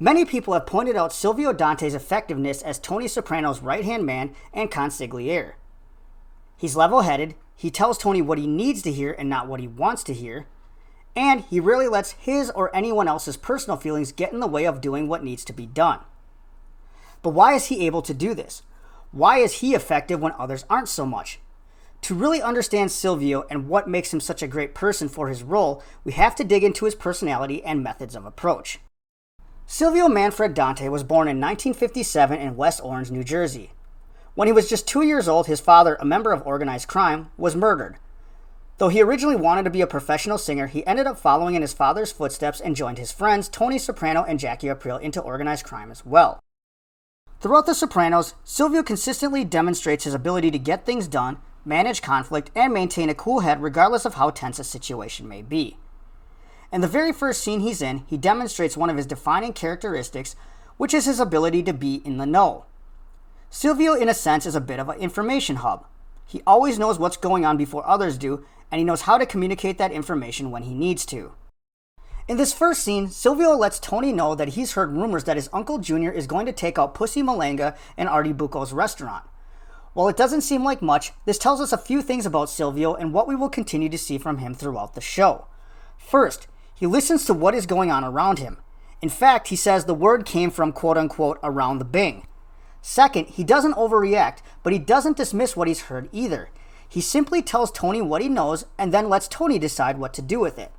Many people have pointed out Silvio Dante's effectiveness as Tony Soprano's right-hand man and consigliere. He's level-headed, he tells Tony what he needs to hear and not what he wants to hear, and he rarely lets his or anyone else's personal feelings get in the way of doing what needs to be done. But why is he able to do this? Why is he effective when others aren't so much? To really understand Silvio and what makes him such a great person for his role, we have to dig into his personality and methods of approach. Silvio Manfred Dante was born in 1957 in West Orange, New Jersey. When he was just 2 years old, his father, a member of organized crime, was murdered. Though he originally wanted to be a professional singer, he ended up following in his father's footsteps and joined his friends Tony Soprano and Jackie Aprile into organized crime as well. Throughout The Sopranos, Silvio consistently demonstrates his ability to get things done, manage conflict, and maintain a cool head regardless of how tense a situation may be. In the very first scene he's in, he demonstrates one of his defining characteristics, which is his ability to be in the know. Silvio, in a sense, is a bit of an information hub. He always knows what's going on before others do, and he knows how to communicate that information when he needs to. In this first scene, Silvio lets Tony know that he's heard rumors that his Uncle Junior is going to take out Pussy Malanga in Artie Bucco's restaurant. While it doesn't seem like much, this tells us a few things about Silvio and what we will continue to see from him throughout the show. First, he listens to what is going on around him. In fact, he says the word came from quote-unquote around the Bing. Second, he doesn't overreact, but he doesn't dismiss what he's heard either. He simply tells Tony what he knows and then lets Tony decide what to do with it.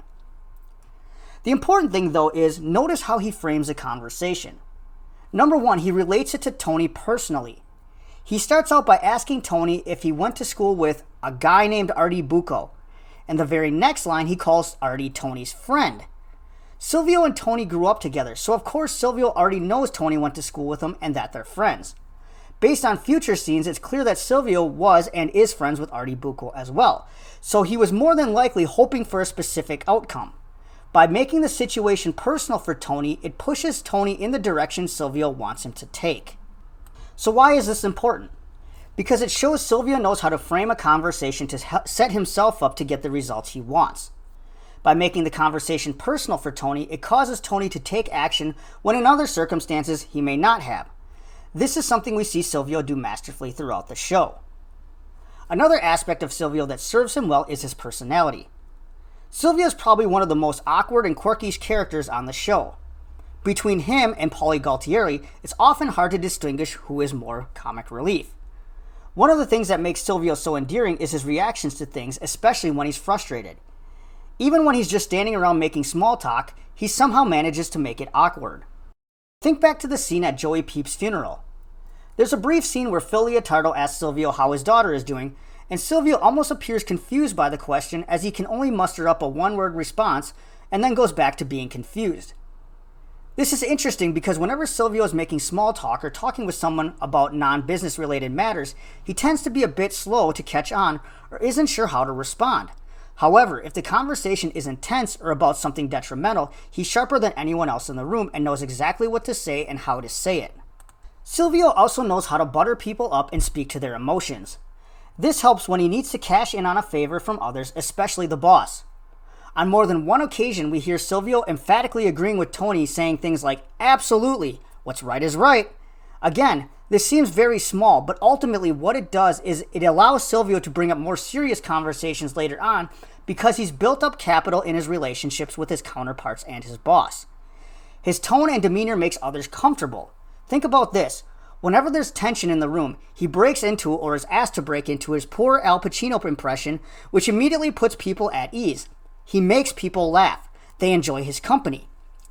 The important thing, though, is notice how he frames the conversation. Number one, he relates it to Tony personally. He starts out by asking Tony if he went to school with a guy named Artie Bucco, and the very next line he calls Artie Tony's friend. Silvio and Tony grew up together, so of course Silvio already knows Tony went to school with him and that they're friends. Based on future scenes, it's clear that Silvio was and is friends with Artie Bucco as well, so he was more than likely hoping for a specific outcome. By making the situation personal for Tony, it pushes Tony in the direction Silvio wants him to take. So why is this important? Because it shows Silvio knows how to frame a conversation to set himself up to get the results he wants. By making the conversation personal for Tony, it causes Tony to take action when in other circumstances he may not have. This is something we see Silvio do masterfully throughout the show. Another aspect of Silvio that serves him well is his personality. Silvio is probably one of the most awkward and quirky characters on the show. Between him and Paulie Gualtieri, it's often hard to distinguish who is more comic relief. One of the things that makes Silvio so endearing is his reactions to things, especially when he's frustrated. Even when he's just standing around making small talk, he somehow manages to make it awkward. Think back to the scene at Joey Peep's funeral. There's a brief scene where Phil Leotardo asks Silvio how his daughter is doing, and Silvio almost appears confused by the question as he can only muster up a one-word response and then goes back to being confused. This is interesting because whenever Silvio is making small talk or talking with someone about non-business related matters, he tends to be a bit slow to catch on or isn't sure how to respond. However, if the conversation is intense or about something detrimental, he's sharper than anyone else in the room and knows exactly what to say and how to say it. Silvio also knows how to butter people up and speak to their emotions. This helps when he needs to cash in on a favor from others, especially the boss. On more than one occasion, we hear Silvio emphatically agreeing with Tony, saying things like, "Absolutely, what's right is right." Again, this seems very small, but ultimately what it does is it allows Silvio to bring up more serious conversations later on because he's built up capital in his relationships with his counterparts and his boss. His tone and demeanor makes others comfortable. Think about this. Whenever there's tension in the room, he breaks into or is asked to break into his poor Al Pacino impression, which immediately puts people at ease. He makes people laugh. They enjoy his company.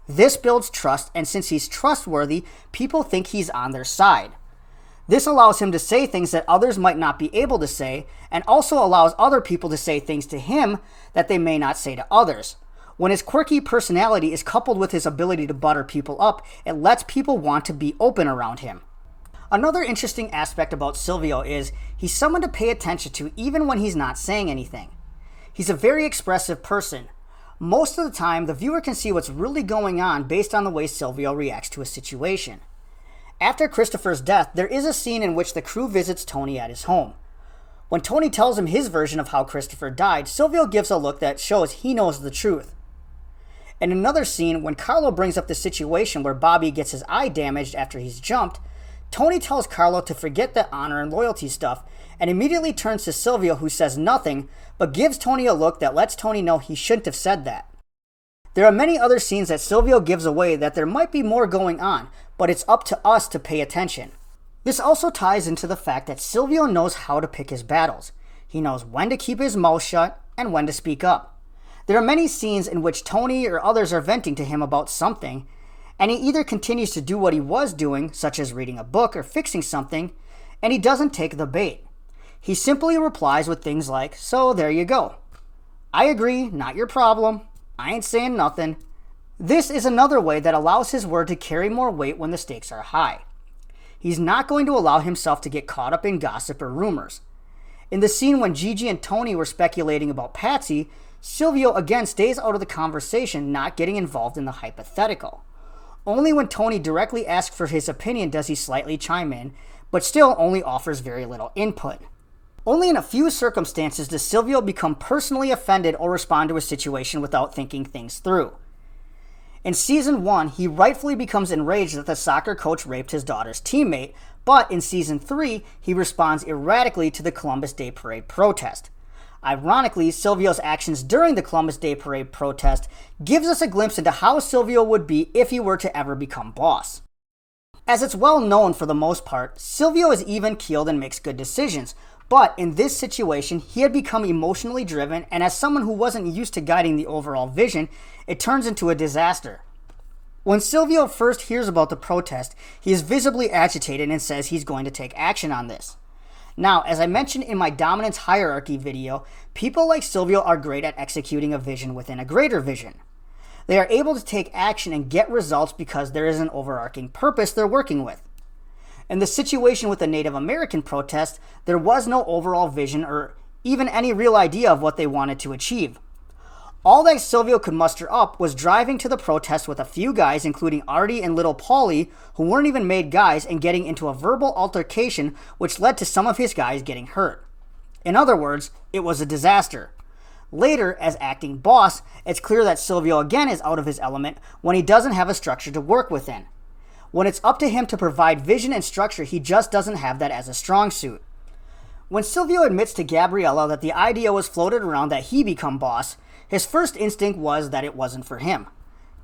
This builds trust, and since he's trustworthy, people think he's on their side. This allows him to say things that others might not be able to say, and also allows other people to say things to him that they may not say to others. When his quirky personality is coupled with his ability to butter people up, it lets people want to be open around him. Another interesting aspect about Silvio is he's someone to pay attention to even when he's not saying anything. He's a very expressive person. Most of the time, the viewer can see what's really going on based on the way Silvio reacts to a situation. After Christopher's death, there is a scene in which the crew visits Tony at his home. When Tony tells him his version of how Christopher died, Silvio gives a look that shows he knows the truth. In another scene, when Carlo brings up the situation where Bobby gets his eye damaged after he's jumped, Tony tells Carlo to forget the honor and loyalty stuff and immediately turns to Silvio, who says nothing, but gives Tony a look that lets Tony know he shouldn't have said that. There are many other scenes that Silvio gives away that there might be more going on, but it's up to us to pay attention. This also ties into the fact that Silvio knows how to pick his battles. He knows when to keep his mouth shut and when to speak up. There are many scenes in which Tony or others are venting to him about something, and he either continues to do what he was doing, such as reading a book or fixing something, and he doesn't take the bait. He simply replies with things like, "So there you go. I agree, not your problem. I ain't saying nothing." This is another way that allows his word to carry more weight when the stakes are high. He's not going to allow himself to get caught up in gossip or rumors. In the scene when Gigi and Tony were speculating about Patsy, Silvio again stays out of the conversation, not getting involved in the hypothetical. Only when Tony directly asks for his opinion does he slightly chime in, but still only offers very little input. Only in a few circumstances does Silvio become personally offended or respond to a situation without thinking things through. In Season 1, he rightfully becomes enraged that the soccer coach raped his daughter's teammate, but in Season 3, he responds erratically to the Columbus Day Parade protest. Ironically, Silvio's actions during the Columbus Day Parade protest gives us a glimpse into how Silvio would be if he were to ever become boss. As it's well known for the most part, Silvio is even-keeled and makes good decisions, but in this situation, he had become emotionally driven, and as someone who wasn't used to guiding the overall vision, it turns into a disaster. When Silvio first hears about the protest, he is visibly agitated and says he's going to take action on this. Now, as I mentioned in my dominance hierarchy video, people like Silvio are great at executing a vision within a greater vision. They are able to take action and get results because there is an overarching purpose they're working with. In the situation with the Native American protest, there was no overall vision or even any real idea of what they wanted to achieve. All that Silvio could muster up was driving to the protest with a few guys, including Artie and little Paulie, who weren't even made guys, and getting into a verbal altercation which led to some of his guys getting hurt. In other words, it was a disaster. Later, as acting boss, it's clear that Silvio again is out of his element when he doesn't have a structure to work within. When it's up to him to provide vision and structure, he just doesn't have that as a strong suit. When Silvio admits to Gabriella that the idea was floated around that he become boss, his first instinct was that it wasn't for him.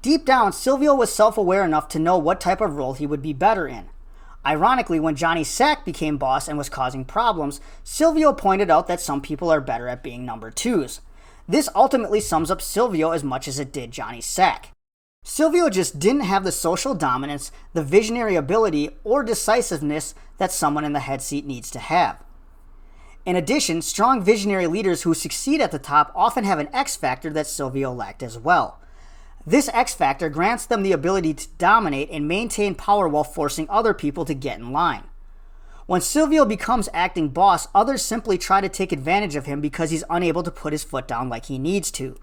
Deep down, Silvio was self-aware enough to know what type of role he would be better in. Ironically, when Johnny Sack became boss and was causing problems, Silvio pointed out that some people are better at being number twos. This ultimately sums up Silvio as much as it did Johnny Sack. Silvio just didn't have the social dominance, the visionary ability, or decisiveness that someone in the head seat needs to have. In addition, strong visionary leaders who succeed at the top often have an X factor that Silvio lacked as well. This X factor grants them the ability to dominate and maintain power while forcing other people to get in line. When Silvio becomes acting boss, others simply try to take advantage of him because he's unable to put his foot down like he needs to.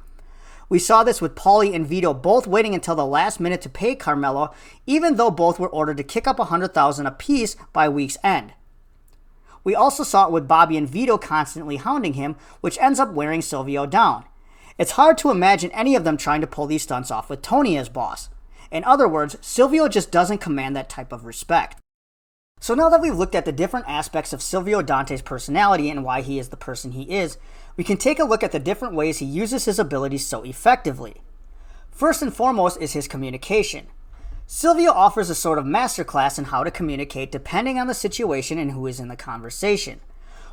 We saw this with Paulie and Vito both waiting until the last minute to pay Carmelo, even though both were ordered to kick up $100,000 apiece by week's end. We also saw it with Bobby and Vito constantly hounding him, which ends up wearing Silvio down. It's hard to imagine any of them trying to pull these stunts off with Tony as boss. In other words, Silvio just doesn't command that type of respect. So now that we've looked at the different aspects of Silvio Dante's personality and why he is the person he is, we can take a look at the different ways he uses his abilities so effectively. First and foremost is his communication. Silvio offers a sort of masterclass in how to communicate depending on the situation and who is in the conversation.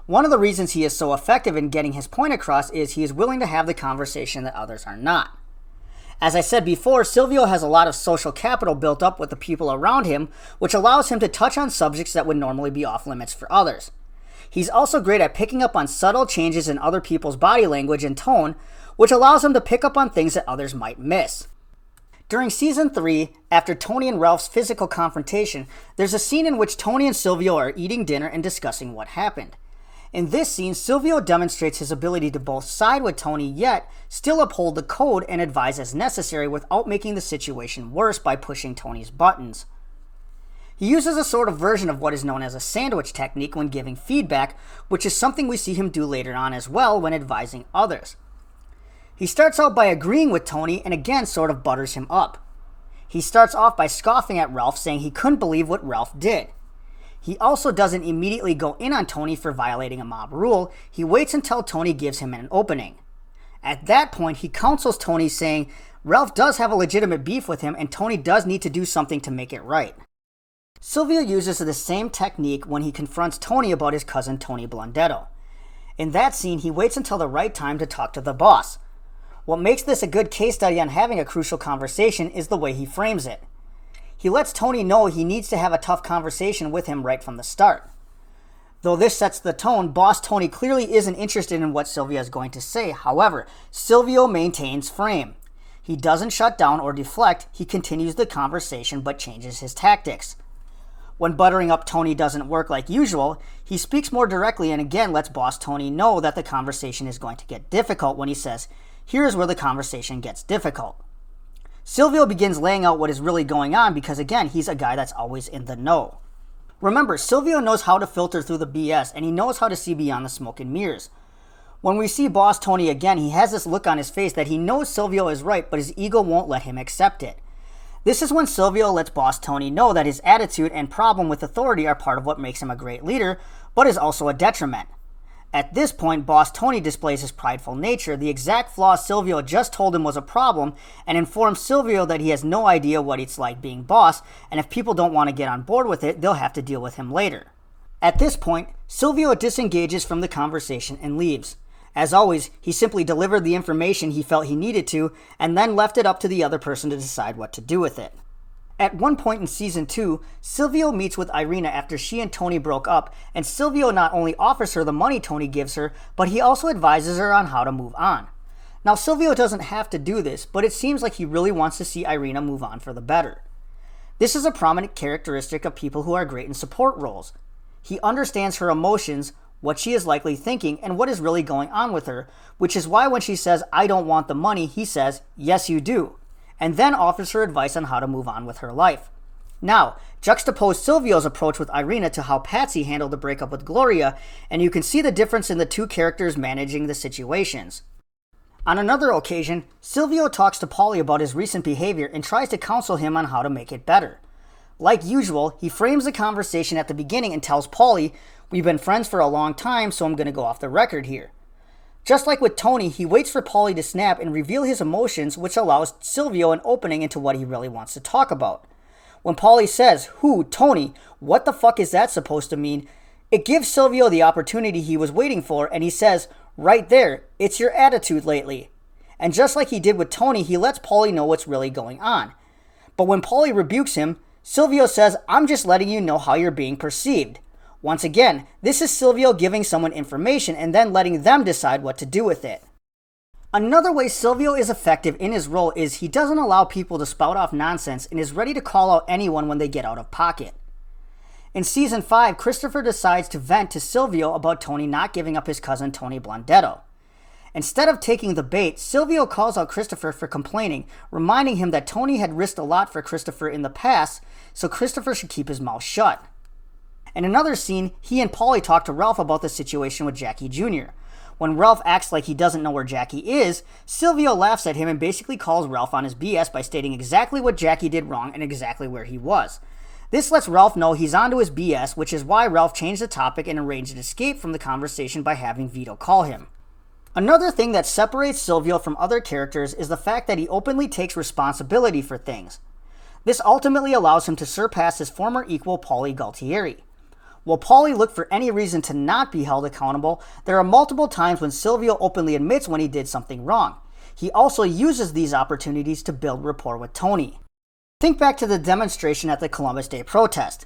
One of the reasons he is so effective in getting his point across is he is willing to have the conversation that others are not. As I said before, Silvio has a lot of social capital built up with the people around him, which allows him to touch on subjects that would normally be off limits for others. He's also great at picking up on subtle changes in other people's body language and tone, which allows him to pick up on things that others might miss. During Season 3, after Tony and Ralph's physical confrontation, there's a scene in which Tony and Silvio are eating dinner and discussing what happened. In this scene, Silvio demonstrates his ability to both side with Tony yet still uphold the code and advise as necessary without making the situation worse by pushing Tony's buttons. He uses a sort of version of what is known as a sandwich technique when giving feedback, which is something we see him do later on as well when advising others. He starts out by agreeing with Tony and again sort of butters him up. He starts off by scoffing at Ralph, saying he couldn't believe what Ralph did. He also doesn't immediately go in on Tony for violating a mob rule. He waits until Tony gives him an opening. At that point, he counsels Tony, saying Ralph does have a legitimate beef with him and Tony does need to do something to make it right. Silvio uses the same technique when he confronts Tony about his cousin Tony Blundetto. In that scene, he waits until the right time to talk to the boss. What makes this a good case study on having a crucial conversation is the way he frames it. He lets Tony know he needs to have a tough conversation with him right from the start. Though this sets the tone, Boss Tony clearly isn't interested in what Silvio is going to say. However, Silvio maintains frame. He doesn't shut down or deflect, he continues the conversation but changes his tactics. When buttering up Tony doesn't work like usual, he speaks more directly and again lets Boss Tony know that the conversation is going to get difficult when he says, "Here's where the conversation gets difficult." Silvio begins laying out what is really going on because, again, he's a guy that's always in the know. Remember, Silvio knows how to filter through the BS and he knows how to see beyond the smoke and mirrors. When we see Boss Tony again, he has this look on his face that he knows Silvio is right, but his ego won't let him accept it. This is when Silvio lets Boss Tony know that his attitude and problem with authority are part of what makes him a great leader, but is also a detriment. At this point, Boss Tony displays his prideful nature, the exact flaw Silvio just told him was a problem, and informs Silvio that he has no idea what it's like being boss, and if people don't want to get on board with it, they'll have to deal with him later. At this point, Silvio disengages from the conversation and leaves. As always, he simply delivered the information he felt he needed to, and then left it up to the other person to decide what to do with it. At one point in Season 2, Silvio meets with Irina after she and Tony broke up, and Silvio not only offers her the money Tony gives her, but he also advises her on how to move on. Now, Silvio doesn't have to do this, but it seems like he really wants to see Irina move on for the better. This is a prominent characteristic of people who are great in support roles. He understands her emotions, what she is likely thinking, and what is really going on with her, which is why when she says, "I don't want the money," he says, "Yes, you do," and then offers her advice on how to move on with her life. Now, juxtapose Silvio's approach with Irina to how Patsy handled the breakup with Gloria, and you can see the difference in the two characters managing the situations. On another occasion, Silvio talks to Paulie about his recent behavior and tries to counsel him on how to make it better. Like usual, he frames the conversation at the beginning and tells Paulie, "We've been friends for a long time, so I'm going to go off the record here." Just like with Tony, he waits for Paulie to snap and reveal his emotions, which allows Silvio an opening into what he really wants to talk about. When Paulie says, "Who, Tony? What the fuck is that supposed to mean?" it gives Silvio the opportunity he was waiting for, and he says, "Right there, it's your attitude lately." And just like he did with Tony, he lets Paulie know what's really going on. But when Paulie rebukes him, Silvio says, "I'm just letting you know how you're being perceived." Once again, this is Silvio giving someone information and then letting them decide what to do with it. Another way Silvio is effective in his role is he doesn't allow people to spout off nonsense and is ready to call out anyone when they get out of pocket. In Season 5, Christopher decides to vent to Silvio about Tony not giving up his cousin Tony Blundetto. Instead of taking the bait, Silvio calls out Christopher for complaining, reminding him that Tony had risked a lot for Christopher in the past, so Christopher should keep his mouth shut. In another scene, he and Paulie talk to Ralph about the situation with Jackie Jr. When Ralph acts like he doesn't know where Jackie is, Silvio laughs at him and basically calls Ralph on his BS by stating exactly what Jackie did wrong and exactly where he was. This lets Ralph know he's onto his BS, which is why Ralph changed the topic and arranged an escape from the conversation by having Vito call him. Another thing that separates Silvio from other characters is the fact that he openly takes responsibility for things. This ultimately allows him to surpass his former equal Paulie Gualtieri. While Paulie looked for any reason to not be held accountable, there are multiple times when Silvio openly admits when he did something wrong. He also uses these opportunities to build rapport with Tony. Think back to the demonstration at the Columbus Day protest.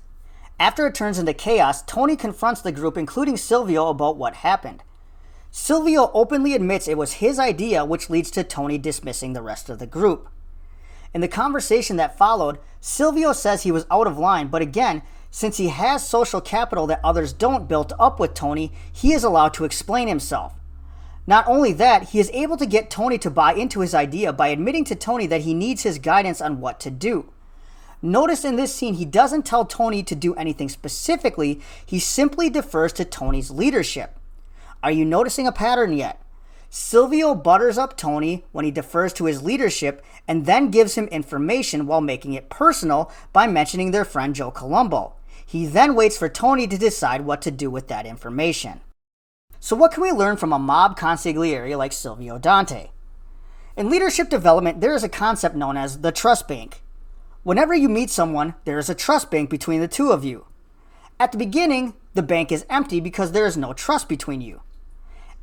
After it turns into chaos, Tony confronts the group, including Silvio, about what happened. Silvio openly admits it was his idea, which leads to Tony dismissing the rest of the group. In the conversation that followed, Silvio says he was out of line, but again, since he has social capital that others don't built up with Tony, he is allowed to explain himself. Not only that, he is able to get Tony to buy into his idea by admitting to Tony that he needs his guidance on what to do. Notice in this scene, he doesn't tell Tony to do anything specifically, he simply defers to Tony's leadership. Are you noticing a pattern yet? Silvio butters up Tony when he defers to his leadership and then gives him information while making it personal by mentioning their friend Joe Colombo. He then waits for Tony to decide what to do with that information. So what can we learn from a mob consigliere like Silvio Dante? In leadership development, there is a concept known as the trust bank. Whenever you meet someone, there is a trust bank between the two of you. At the beginning, the bank is empty because there is no trust between you.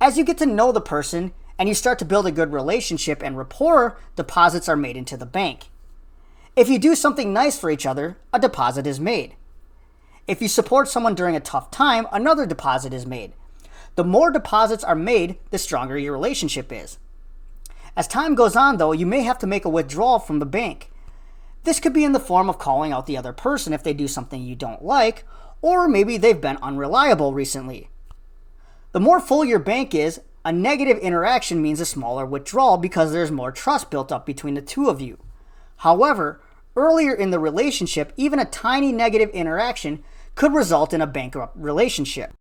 As you get to know the person and you start to build a good relationship and rapport, deposits are made into the bank. If you do something nice for each other, a deposit is made. If you support someone during a tough time, another deposit is made. The more deposits are made, the stronger your relationship is. As time goes on, though, you may have to make a withdrawal from the bank. This could be in the form of calling out the other person if they do something you don't like, or maybe they've been unreliable recently. The more full your bank is, a negative interaction means a smaller withdrawal because there's more trust built up between the two of you. However, earlier in the relationship, even a tiny negative interaction could result in a bankrupt relationship.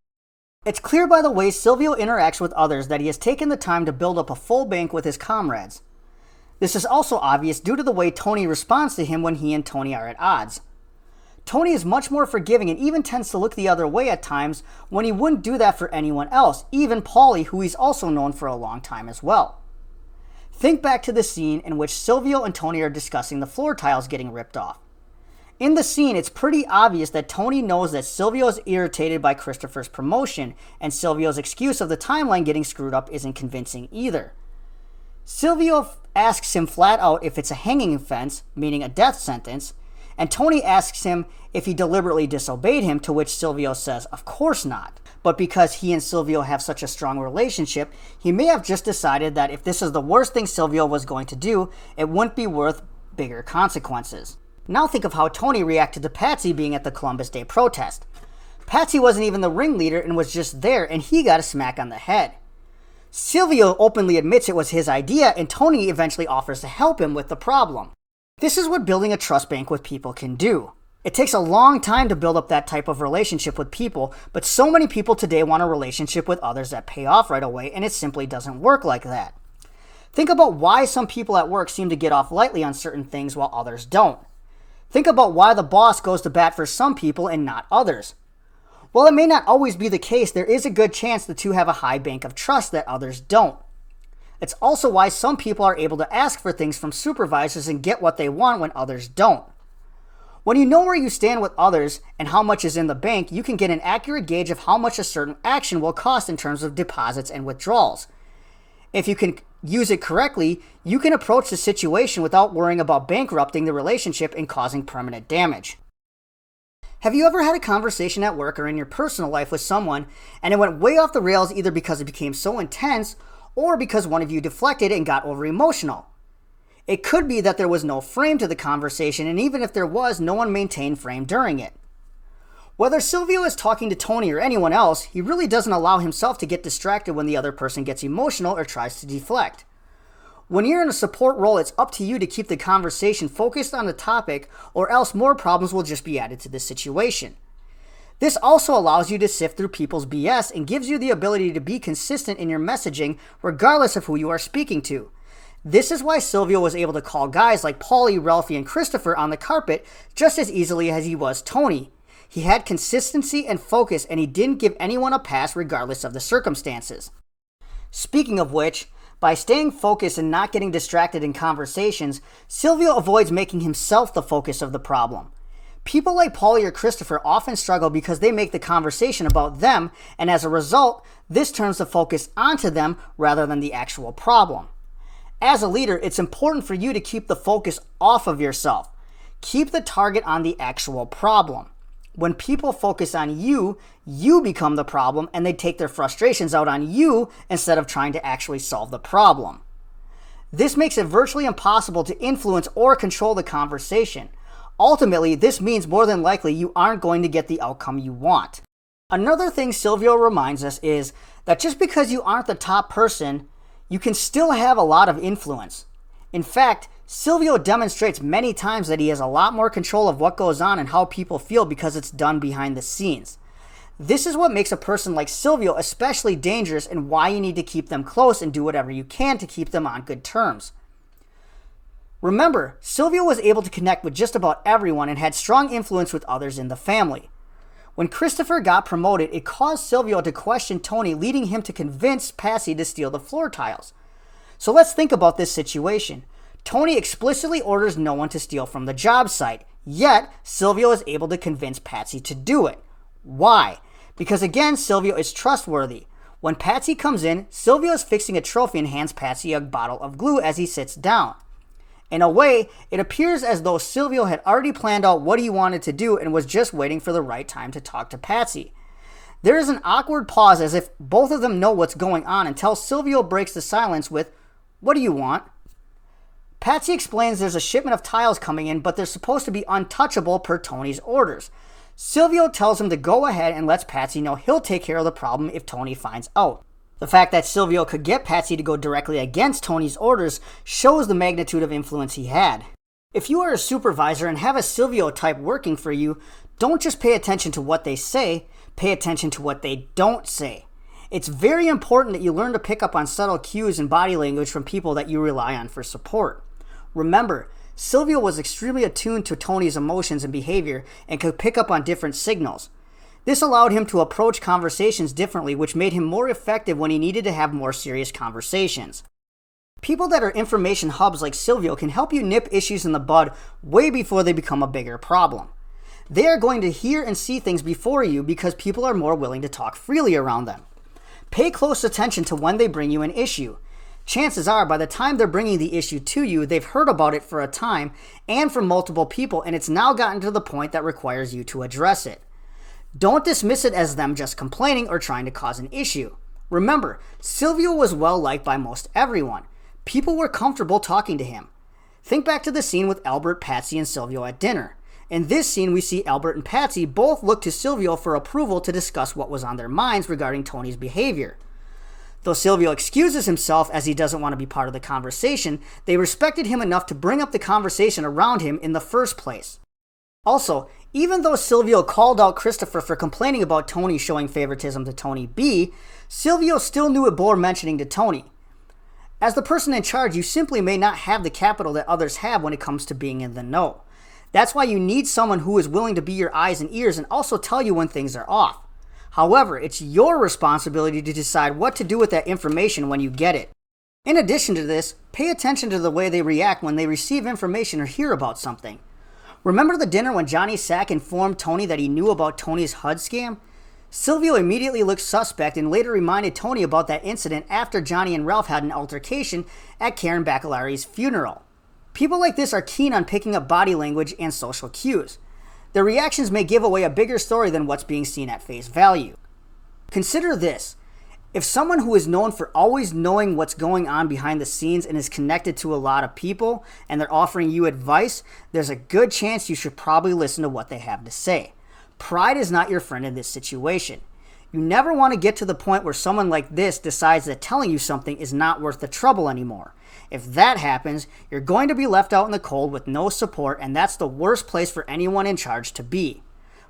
It's clear by the way Silvio interacts with others that he has taken the time to build up a full bank with his comrades. This is also obvious due to the way Tony responds to him when he and Tony are at odds. Tony is much more forgiving and even tends to look the other way at times when he wouldn't do that for anyone else, even Paulie, who he's also known for a long time as well. Think back to the scene in which Silvio and Tony are discussing the floor tiles getting ripped off. In the scene, it's pretty obvious that Tony knows that Silvio is irritated by Christopher's promotion, and Silvio's excuse of the timeline getting screwed up isn't convincing either. Silvio asks him flat out if it's a hanging offense, meaning a death sentence, and Tony asks him if he deliberately disobeyed him, to which Silvio says, of course not. But because he and Silvio have such a strong relationship, he may have just decided that if this is the worst thing Silvio was going to do, it wouldn't be worth bigger consequences. Now think of how Tony reacted to Patsy being at the Columbus Day protest. Patsy wasn't even the ringleader and was just there, and he got a smack on the head. Silvio openly admits it was his idea, and Tony eventually offers to help him with the problem. This is what building a trust bank with people can do. It takes a long time to build up that type of relationship with people, but so many people today want a relationship with others that pay off right away, and it simply doesn't work like that. Think about why some people at work seem to get off lightly on certain things while others don't. Think about why the boss goes to bat for some people and not others. While it may not always be the case, there is a good chance the two have a high bank of trust that others don't. It's also why some people are able to ask for things from supervisors and get what they want when others don't. When you know where you stand with others and how much is in the bank, you can get an accurate gauge of how much a certain action will cost in terms of deposits and withdrawals. If you can use it correctly, you can approach the situation without worrying about bankrupting the relationship and causing permanent damage. Have you ever had a conversation at work or in your personal life with someone and it went way off the rails either because it became so intense or because one of you deflected and got over emotional? It could be that there was no frame to the conversation, and even if there was, no one maintained frame during it. Whether Silvio is talking to Tony or anyone else, he really doesn't allow himself to get distracted when the other person gets emotional or tries to deflect. When you're in a support role, it's up to you to keep the conversation focused on the topic, or else more problems will just be added to the situation. This also allows you to sift through people's BS and gives you the ability to be consistent in your messaging regardless of who you are speaking to. This is why Silvio was able to call guys like Paulie, Ralphie, and Christopher on the carpet just as easily as he was Tony. He had consistency and focus, and he didn't give anyone a pass regardless of the circumstances. Speaking of which, by staying focused and not getting distracted in conversations, Silvio avoids making himself the focus of the problem. People like Paulie or Christopher often struggle because they make the conversation about them, and as a result, this turns the focus onto them rather than the actual problem. As a leader, it's important for you to keep the focus off of yourself. Keep the target on the actual problem. When people focus on you, you become the problem, and they take their frustrations out on you instead of trying to actually solve the problem. This makes it virtually impossible to influence or control the conversation. Ultimately, this means more than likely you aren't going to get the outcome you want. Another thing Silvio reminds us is that just because you aren't the top person, you can still have a lot of influence. In fact, Silvio demonstrates many times that he has a lot more control of what goes on and how people feel because it's done behind the scenes. This is what makes a person like Silvio especially dangerous and why you need to keep them close and do whatever you can to keep them on good terms. Remember, Silvio was able to connect with just about everyone and had strong influence with others in the family. When Christopher got promoted, it caused Silvio to question Tony, leading him to convince Patsy to steal the floor tiles. So let's think about this situation. Tony explicitly orders no one to steal from the job site, yet Silvio is able to convince Patsy to do it. Why? Because again, Silvio is trustworthy. When Patsy comes in, Silvio is fixing a trophy and hands Patsy a bottle of glue as he sits down. In a way, it appears as though Silvio had already planned out what he wanted to do and was just waiting for the right time to talk to Patsy. There is an awkward pause as if both of them know what's going on until Silvio breaks the silence with, "What do you want?" Patsy explains there's a shipment of tiles coming in, but they're supposed to be untouchable per Tony's orders. Silvio tells him to go ahead and lets Patsy know he'll take care of the problem if Tony finds out. The fact that Silvio could get Patsy to go directly against Tony's orders shows the magnitude of influence he had. If you are a supervisor and have a Silvio type working for you, don't just pay attention to what they say, pay attention to what they don't say. It's very important that you learn to pick up on subtle cues and body language from people that you rely on for support. Remember, Silvio was extremely attuned to Tony's emotions and behavior and could pick up on different signals. This allowed him to approach conversations differently, which made him more effective when he needed to have more serious conversations. People that are information hubs like Silvio can help you nip issues in the bud way before they become a bigger problem. They are going to hear and see things before you because people are more willing to talk freely around them. Pay close attention to when they bring you an issue. Chances are, by the time they're bringing the issue to you, they've heard about it for a time and from multiple people, and it's now gotten to the point that requires you to address it. Don't dismiss it as them just complaining or trying to cause an issue. Remember, Silvio was well liked by most everyone. People were comfortable talking to him. Think back to the scene with Albert, Patsy, and Silvio at dinner. In this scene, we see Albert and Patsy both look to Silvio for approval to discuss what was on their minds regarding Tony's behavior. Though Silvio excuses himself as he doesn't want to be part of the conversation, they respected him enough to bring up the conversation around him in the first place. Also, even though Silvio called out Christopher for complaining about Tony showing favoritism to Tony B, Silvio still knew it bore mentioning to Tony. As the person in charge, you simply may not have the capital that others have when it comes to being in the know. That's why you need someone who is willing to be your eyes and ears and also tell you when things are off. However, it's your responsibility to decide what to do with that information when you get it. In addition to this, pay attention to the way they react when they receive information or hear about something. Remember the dinner when Johnny Sack informed Tony that he knew about Tony's HUD scam? Silvio immediately looked suspect and later reminded Tony about that incident after Johnny and Ralph had an altercation at Karen Baccalari's funeral. People like this are keen on picking up body language and social cues. Their reactions may give away a bigger story than what's being seen at face value. Consider this. If someone who is known for always knowing what's going on behind the scenes and is connected to a lot of people and they're offering you advice, there's a good chance you should probably listen to what they have to say. Pride is not your friend in this situation. You never want to get to the point where someone like this decides that telling you something is not worth the trouble anymore. If that happens, you're going to be left out in the cold with no support, and that's the worst place for anyone in charge to be.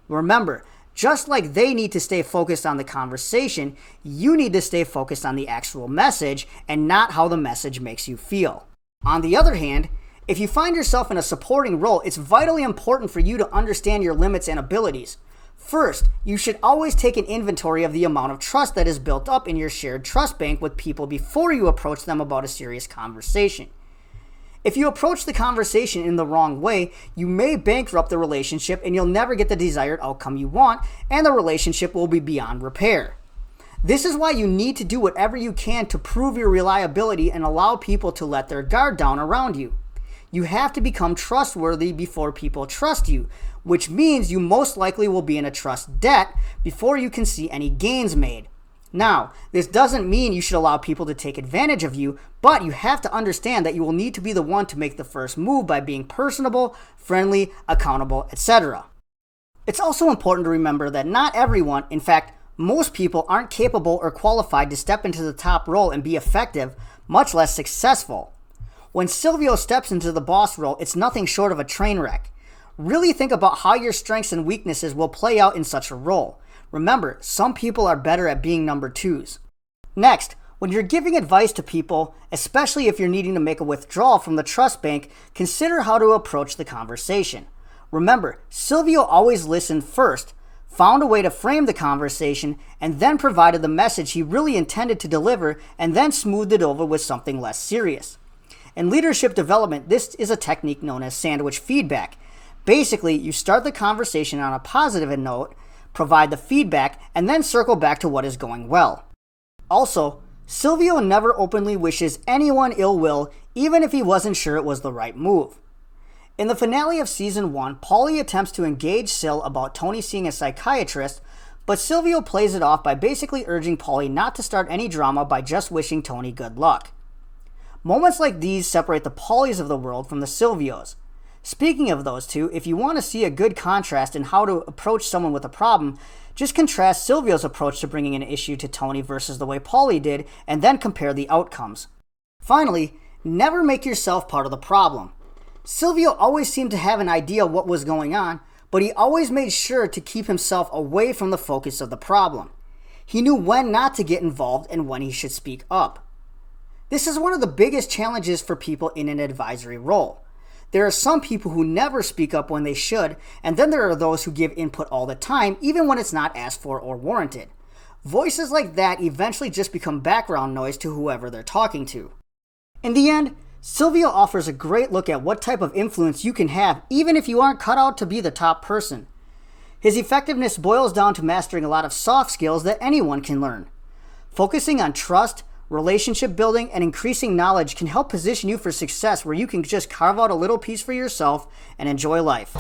Remember, just like they need to stay focused on the conversation, you need to stay focused on the actual message and not how the message makes you feel. On the other hand, if you find yourself in a supporting role, it's vitally important for you to understand your limits and abilities. First, you should always take an inventory of the amount of trust that is built up in your shared trust bank with people before you approach them about a serious conversation. If you approach the conversation in the wrong way, you may bankrupt the relationship and you'll never get the desired outcome you want, and the relationship will be beyond repair. This is why you need to do whatever you can to prove your reliability and allow people to let their guard down around you. You have to become trustworthy before people trust you, which means you most likely will be in a trust debt before you can see any gains made. Now, this doesn't mean you should allow people to take advantage of you, but you have to understand that you will need to be the one to make the first move by being personable, friendly, accountable, etc. It's also important to remember that not everyone, in fact, most people aren't capable or qualified to step into the top role and be effective, much less successful. When Silvio steps into the boss role, it's nothing short of a train wreck. Really think about how your strengths and weaknesses will play out in such a role. Remember, some people are better at being number twos. Next, when you're giving advice to people, especially if you're needing to make a withdrawal from the trust bank, consider how to approach the conversation. Remember, Silvio always listened first, found a way to frame the conversation, and then provided the message he really intended to deliver, and then smoothed it over with something less serious. In leadership development, this is a technique known as sandwich feedback. Basically, you start the conversation on a positive note, provide the feedback, and then circle back to what is going well. Also, Silvio never openly wishes anyone ill will, even if he wasn't sure it was the right move. In the finale of Season 1, Paulie attempts to engage Sil about Tony seeing a psychiatrist, but Silvio plays it off by basically urging Paulie not to start any drama by just wishing Tony good luck. Moments like these separate the Paulies of the world from the Silvios. Speaking of those two, if you want to see a good contrast in how to approach someone with a problem, just contrast Silvio's approach to bringing an issue to Tony versus the way Paulie did, and then compare the outcomes. Finally, never make yourself part of the problem. Silvio always seemed to have an idea of what was going on, but he always made sure to keep himself away from the focus of the problem. He knew when not to get involved and when he should speak up. This is one of the biggest challenges for people in an advisory role. There are some people who never speak up when they should, and then there are those who give input all the time, even when it's not asked for or warranted. Voices like that eventually just become background noise to whoever they're talking to. In the end, Silvio offers a great look at what type of influence you can have, even if you aren't cut out to be the top person. His effectiveness boils down to mastering a lot of soft skills that anyone can learn. Focusing on trust, relationship building, and increasing knowledge can help position you for success where you can just carve out a little piece for yourself and enjoy life.